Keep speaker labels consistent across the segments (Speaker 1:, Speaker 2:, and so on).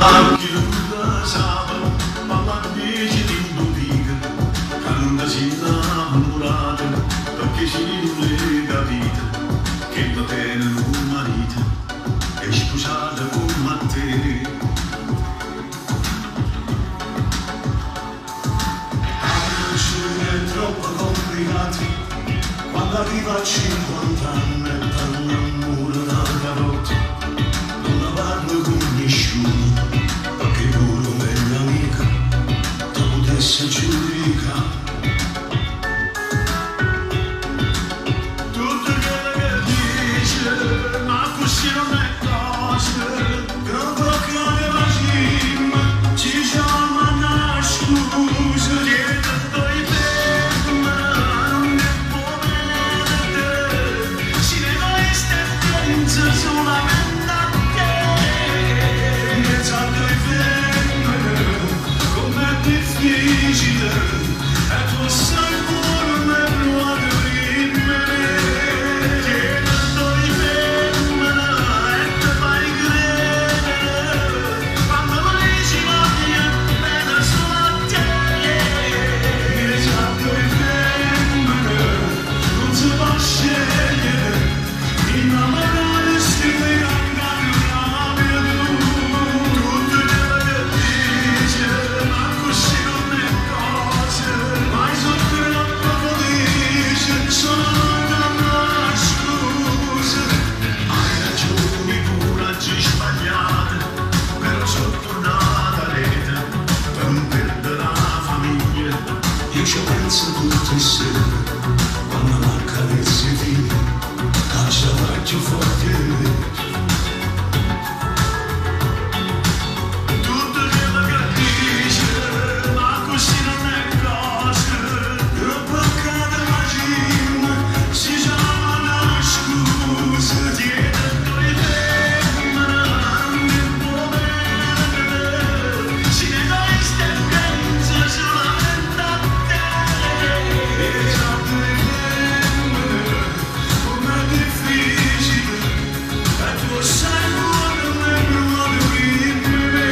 Speaker 1: Chiunque sabato, parla dice di un dica, che non si innamorata, perché ci non è capita, che va bene un marito, è sposata come te. È troppo complicato, quando arriva a 50 anni e parla amore da carotto, non la parlo con nessuno, perché pure è mia amica, te potesse giudicare. Tutto quello che dice, ma così non è cosa, che non può che la cima, ci chiama una scusa, dietro doi tempi, ma non è buona, si ne va in stendenza solamente a te, mezzo a due femmine, com'è difficile, e tu sai pure me lo adorime, dietro doi femmine, e te fai credere, quando mai ci voglio bene solo a te, mezzo a due femmine, non si può scegliere, innamorare si deve andare proprio tu, tutto quello che dice, ma così non è cosa, mai sotto troppo felice, sono una scusa, hai ragioni pure oggi sbagliate, però sono tornata a rete, per non perdere la famiglia, io ci penso tutte sere, quando l'accarezzi fine, lascia faccio forte in me. Tutto quello che dice, ma così non è cosa, troppo accade la cima, si chiama una scusa, dietro due femmine, non è buona, si ne va in stendenza solamente a te, mezzo a due femmine, com'è difficile, e tu sai pure me lo adorime,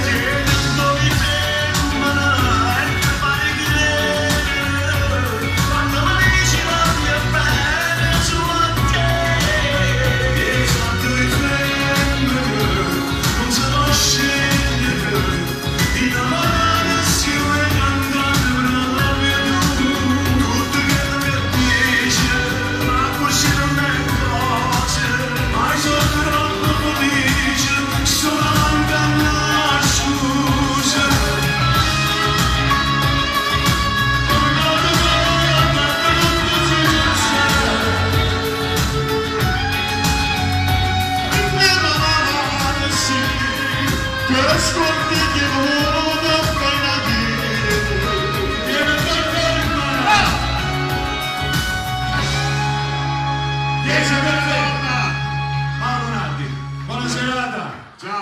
Speaker 1: dietro due femmine, e te fai credere, quando mai ci voglio bene solo a te, mezzo a due femmine, non si può scegliere, innamorare si deve andare proprio tu, tutto quello che dice, ma così non è cosa, mai sotto troppo felice, solo manca una scusa. Ascolti che